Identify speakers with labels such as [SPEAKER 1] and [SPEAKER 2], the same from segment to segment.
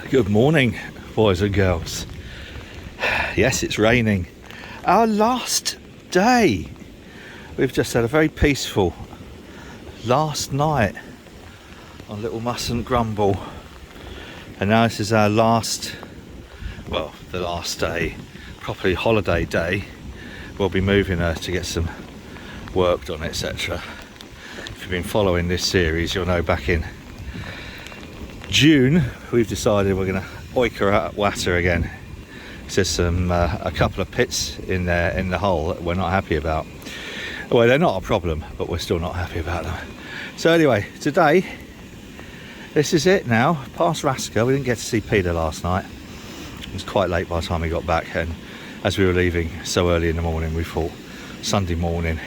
[SPEAKER 1] Good morning, boys and girls. Yes, it's raining. Our last day. We've just had a very peaceful last night on Little Mustn't Grumble, and now this is our last, well, the last day, properly holiday day. We'll be moving her to get some work done, etc. If you've been following this series, you'll know back in June we've decided we're going to oik her out at Watter again. There's a couple of pits in there in the hole that we're not happy about. Well, they're not a problem, but we're still not happy about them. So anyway, today this is it now. Past Rasker. We didn't get to see Peter last night. It was quite late by the time we got back, and as we were leaving so early in the morning, we thought Sunday morning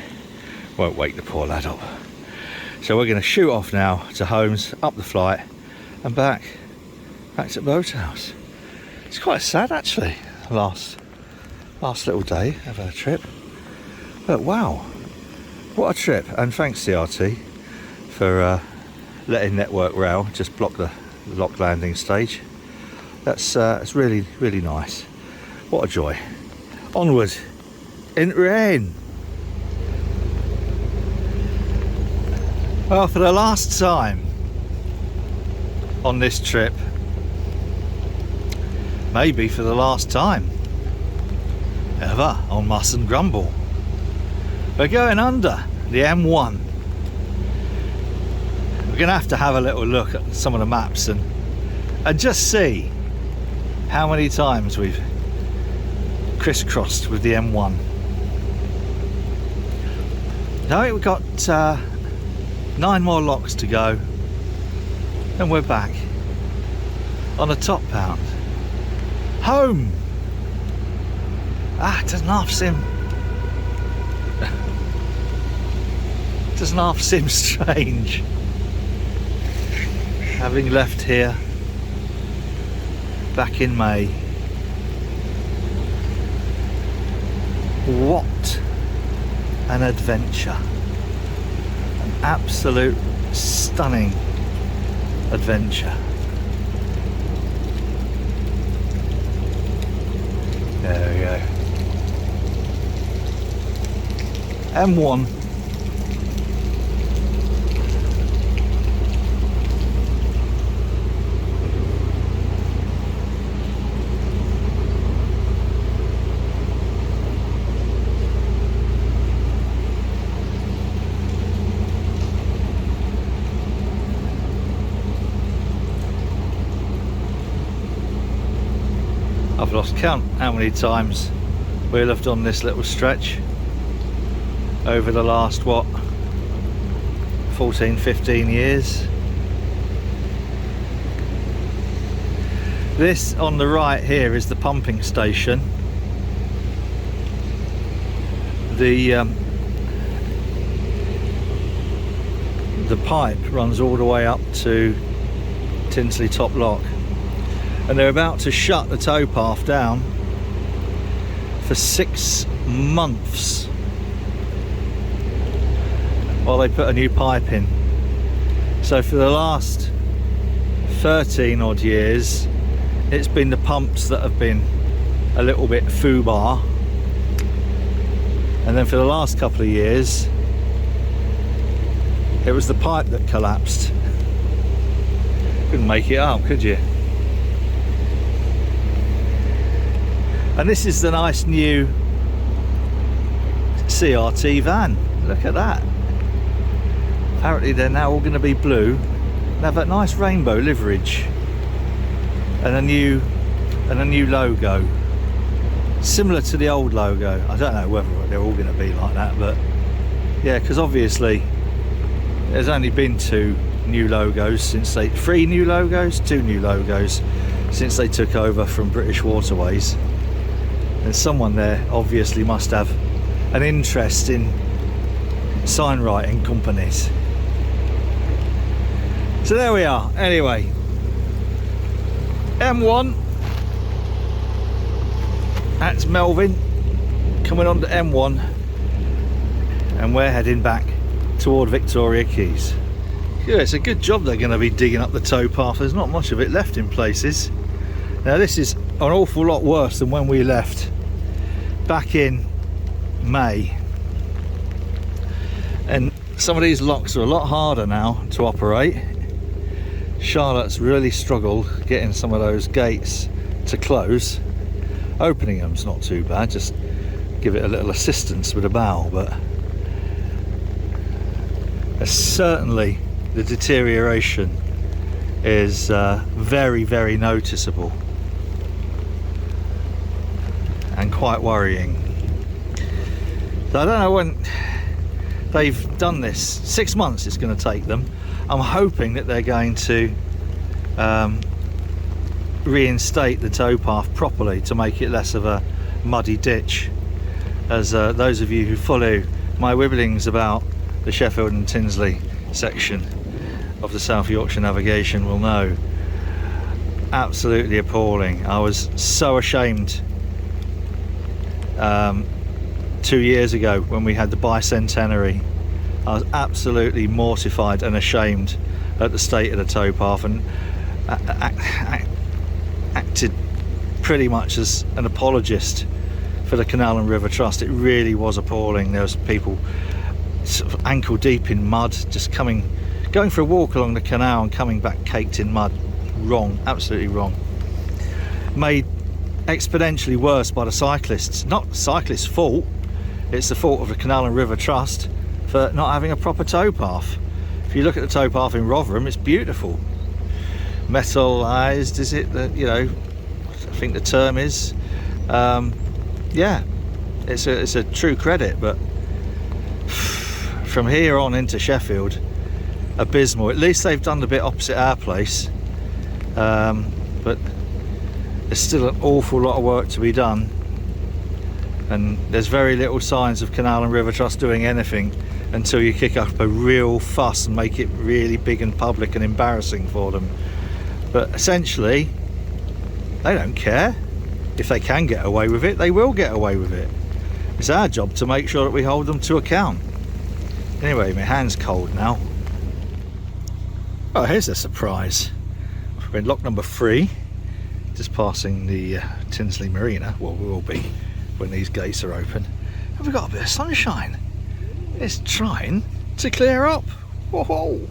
[SPEAKER 1] won't wake the poor lad up. So we're going to shoot off now to Holmes, up the flight and back to Boathouse. It's quite sad actually, last little day of our trip. But wow, what a trip. And thanks CRT for letting Network Rail just block the lock landing stage. That's it's really nice. What a joy. Onward in rain. Well, for the last time on this trip, maybe for the last time ever on Mustn't Grumble, we're going under the M1. We're gonna have to have a little look at some of the maps and just see how many times we've crisscrossed with the M1. Now we've got 9 more locks to go, and we're back on a top pound home. It doesn't half seem strange having left here back in May. What an adventure, an absolute stunning adventure. There we go. M1. I've lost count how many times we'll have done this little stretch over the last, what, 14-15 years. This on the right here is the pumping station. The pipe runs all the way up to Tinsley Top Lock, and they're about to shut the towpath down for 6 months while they put a new pipe in. So for the last 13 odd years it's been the pumps that have been a little bit foobar, and then for the last couple of years it was the pipe that collapsed. Couldn't make it up, could you? And this is the nice new CRT van. Look at that. Apparently they're now all going to be blue and have that nice rainbow liverage and a new logo, similar to the old logo. I don't know whether they're all going to be like that, but yeah, because obviously there's only been 2 new logos since they 2 new logos since they took over from British Waterways. And someone there obviously must have an interest in sign writing companies. So there we are. Anyway, M1, that's Melvin coming on to M1, and we're heading back toward Victoria Keys. Yeah, it's a good job they're going to be digging up the towpath. There's not much of it left in places. Now this is an awful lot worse than when we left back in May. And some of these locks are a lot harder now to operate. Charlotte's really struggled getting some of those gates to close. Opening them's not too bad, just give it a little assistance with a bow, but certainly the deterioration is very, very noticeable and quite worrying. So I don't know when they've done this. 6 months it's going to take them. I'm hoping that they're going to reinstate the towpath properly to make it less of a muddy ditch. As those of you who follow my wibblings about the Sheffield and Tinsley section of the South Yorkshire Navigation will know, absolutely appalling. I was so ashamed 2 years ago when we had the bicentenary. I was absolutely mortified and ashamed at the state of the towpath, and acted pretty much as an apologist for the Canal and River Trust. It really was appalling. There was people sort of ankle deep in mud, just going for a walk along the canal and coming back caked in mud. Wrong, absolutely wrong. Made exponentially worse by the cyclists. Not the cyclists' fault, it's the fault of the Canal and River Trust for not having a proper towpath. If you look at the towpath in Rotherham, it's beautiful. Metalized, is it? You know, I think the term is. Yeah, it's a true credit, but from here on into Sheffield, abysmal. At least they've done the bit opposite our place, but there's still an awful lot of work to be done, and there's very little signs of Canal and River Trust doing anything until you kick up a real fuss and make it really big and public and embarrassing for them. But essentially, they don't care. If they can get away with it, they will get away with it. It's our job to make sure that we hold them to account. Anyway, my hand's cold now. Oh, here's a surprise. We're in lock number 3, just passing the Tinsley Marina. Well, we will be when these gates are open. Have we got a bit of sunshine? It's trying to clear up. Whoa!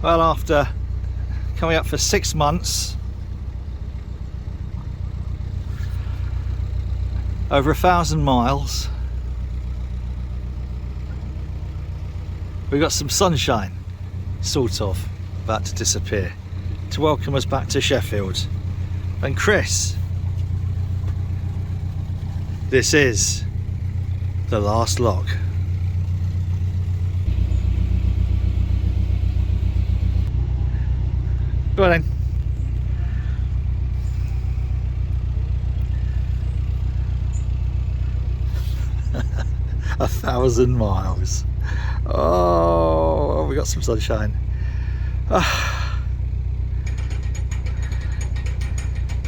[SPEAKER 1] Well, after coming up for 6 months, over 1,000 miles, we got some sunshine, sort of, about to disappear, to welcome us back to Sheffield. And Chris, this is the last lock. Go on then. A 1,000 miles. Oh, we got some sunshine.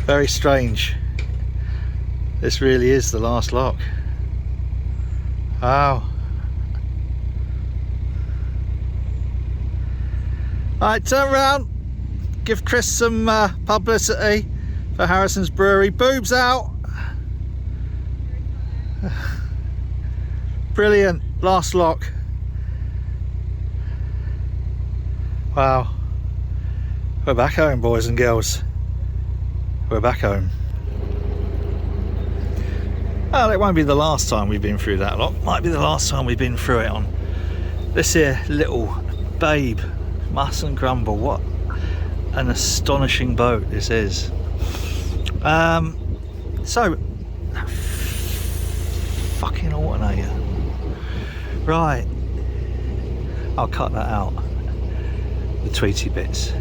[SPEAKER 1] Very strange. This really is the last lock. Wow. Alright, turn around. Give Chris some publicity for Harrison's Brewery. Boobs out. Brilliant. Last lock. Wow. We're back home, boys and girls. We're back home. Well, it won't be the last time we've been through that lock. Might be the last time we've been through it on this here little babe Mustn't grumble. What an astonishing boat this is. So fucking alternator. Right, I'll cut that out, the tweety bits.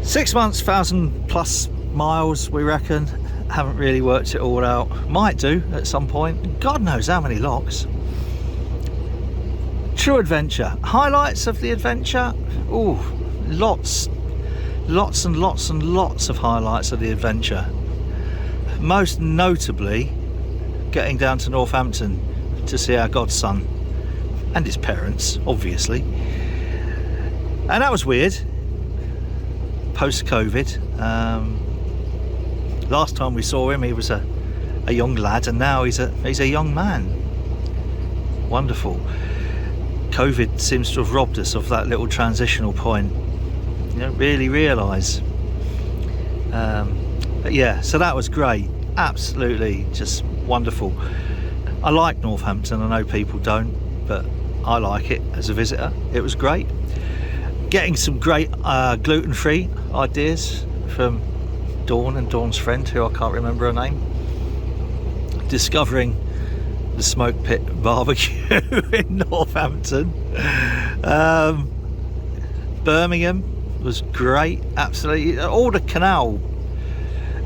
[SPEAKER 1] 6 months, 1,000+ miles, we reckon. Haven't really worked it all out. Might do at some point. God knows how many locks. True adventure. Highlights of the adventure. Ooh, lots and lots of highlights of the adventure. Most notably, getting down to Northampton to see our godson and his parents, obviously. And that was weird. Post-COVID. Last time we saw him, he was a young lad, and now he's a young man. Wonderful. COVID seems to have robbed us of that little transitional point. You don't really realise. But yeah, so that was great. Absolutely just wonderful. I like Northampton. I know people don't, but I like it as a visitor. It was great. Getting some great gluten-free ideas from Dawn and Dawn's friend, who I can't remember her name. Discovering the Smoke Pit barbecue in Northampton. Birmingham was great, absolutely. All the canal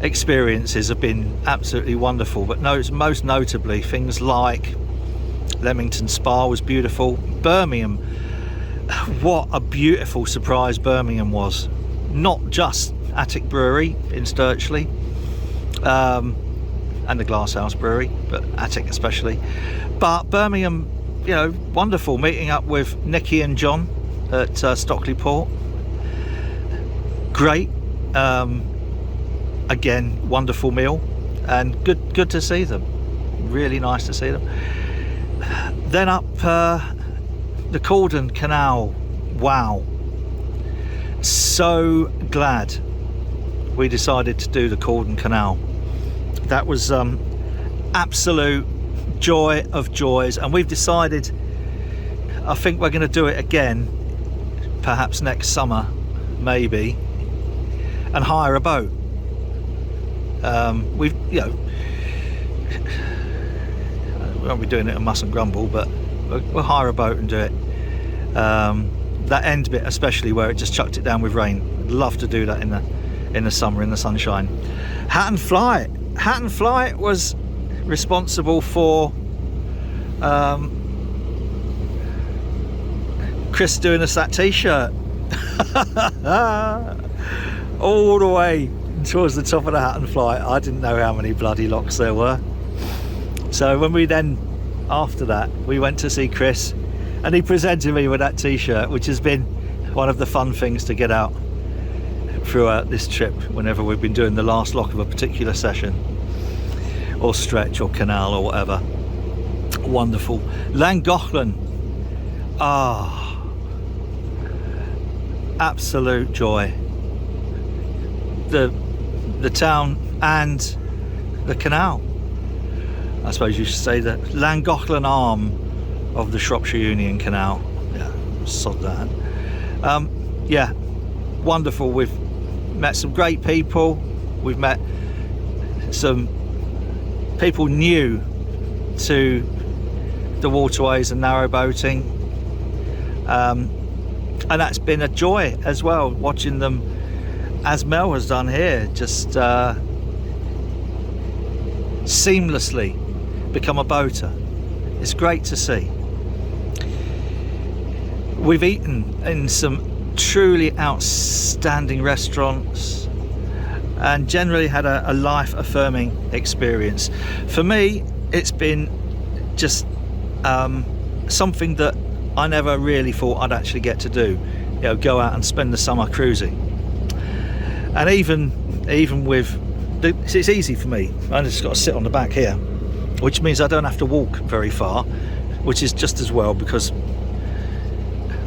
[SPEAKER 1] experiences have been absolutely wonderful, but most notably things like Leamington Spa was beautiful. Birmingham, what a beautiful surprise Birmingham was. Not just Attic Brewery in Sturchley and the Glasshouse Brewery, but Attic especially. But Birmingham, you know, wonderful. Meeting up with Nikki and John at Stockley Port. Great. Again, wonderful meal, and good to see them. Really nice to see them. Then up the Caldon Canal. Wow. So glad we decided to do the Caldon Canal. That was absolute joy of joys, and we've decided, I think we're going to do it again, perhaps next summer, maybe, and hire a boat. We won't be doing it and mustn't grumble, but we'll hire a boat and do it. That end bit especially, where it just chucked it down with rain. I'd love to do that in the summer, in the sunshine. Hatton Flight was responsible for Chris doing us that t-shirt all the way towards the top of the Hatton Flight. I didn't know how many bloody locks there were. So when we then, after that, we went to see Chris, and he presented me with that t-shirt, which has been one of the fun things to get out throughout this trip, whenever we've been doing the last lock of a particular session or stretch or canal or whatever. Wonderful. Llangollen, absolute joy. The town and the canal, I suppose you should say, the Llangollen arm of the Shropshire Union Canal. Yeah, sod that. Yeah, wonderful. We've met some great people. We've met some people new to the waterways and narrow boating, and that's been a joy as well, watching them, as Mel has done here, just seamlessly become a boater. It's great to see. We've eaten in some truly outstanding restaurants and generally had a life-affirming experience. For me, it's been just something that I never really thought I'd actually get to do. You know, go out and spend the summer cruising. And even with it's easy for me. I just got to sit on the back here, which means I don't have to walk very far, which is just as well, because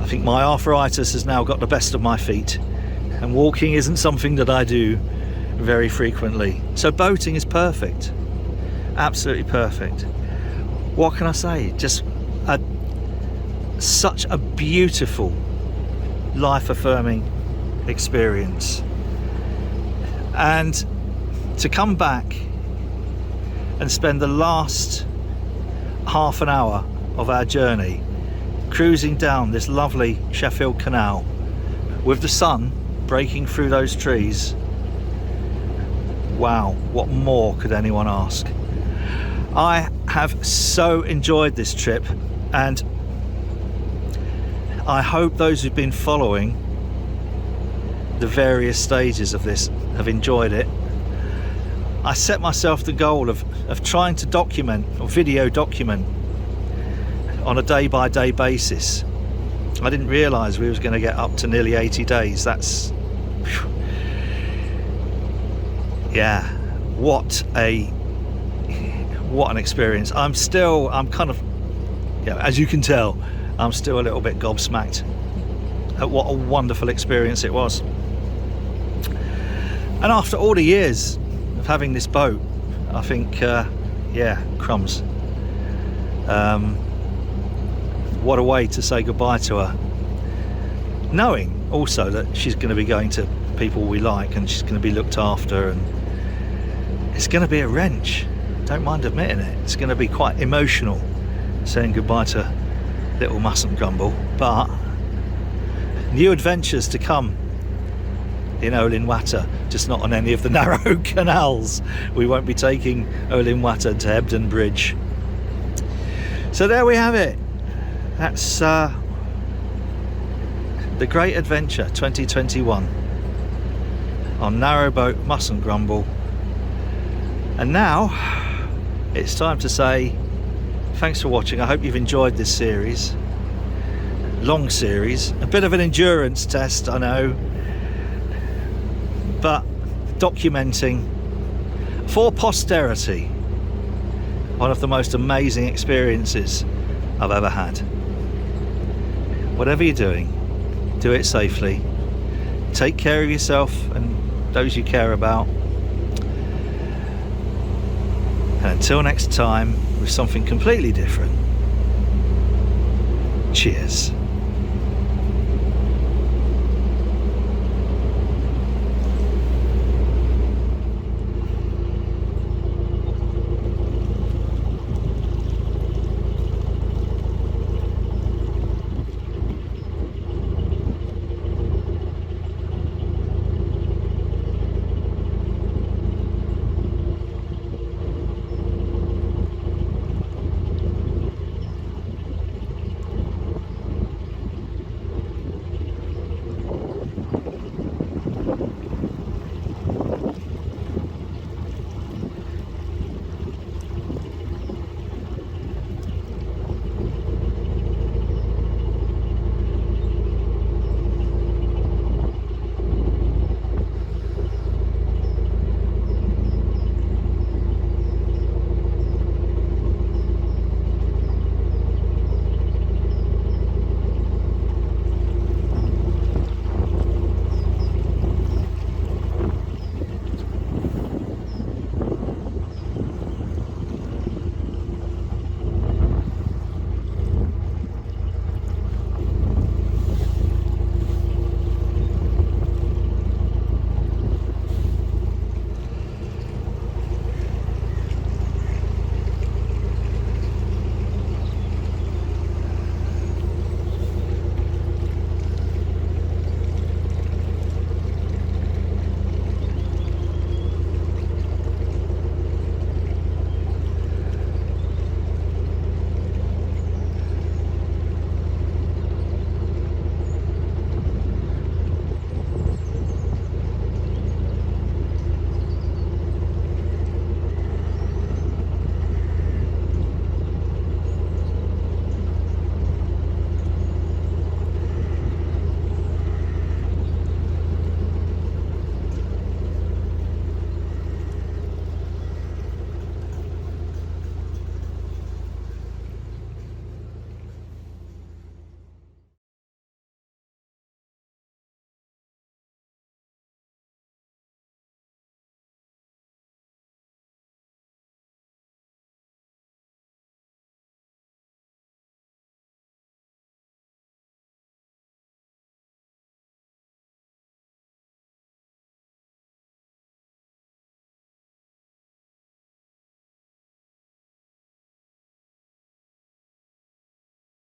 [SPEAKER 1] I think my arthritis has now got the best of my feet, and walking isn't something that I do very frequently. So boating is perfect, absolutely perfect. What can I say? Just such a beautiful life-affirming experience. And to come back and spend the last half an hour of our journey cruising down this lovely Sheffield Canal with the sun breaking through those trees, wow, what more could anyone ask? I have so enjoyed this trip, and I hope those who've been following the various stages of this have enjoyed it. I set myself the goal of trying to document, or video document, on a day-by-day basis. I didn't realise we was going to get up to nearly 80 days. That's, yeah, what an experience. I'm kind of, yeah, as you can tell, I'm still a little bit gobsmacked at what a wonderful experience it was. And after all the years of having this boat, I think, yeah, crumbs. What a way to say goodbye to her, knowing also that she's going to be going to people we like, and she's going to be looked after, and it's going to be a wrench, don't mind admitting it. It's going to be quite emotional saying goodbye to little Mustn't Grumble, but new adventures to come in Olin Watter, just not on any of the narrow canals. We won't be taking Olin Watter to Hebden Bridge. So there we have it. That's the Great Adventure 2021 on narrowboat Mustn't Grumble. And now it's time to say thanks for watching. I hope you've enjoyed this series, long series, a bit of an endurance test, I know, but documenting for posterity one of the most amazing experiences I've ever had. Whatever you're doing, do it safely, take care of yourself and those you care about, and until next time with something completely different, cheers.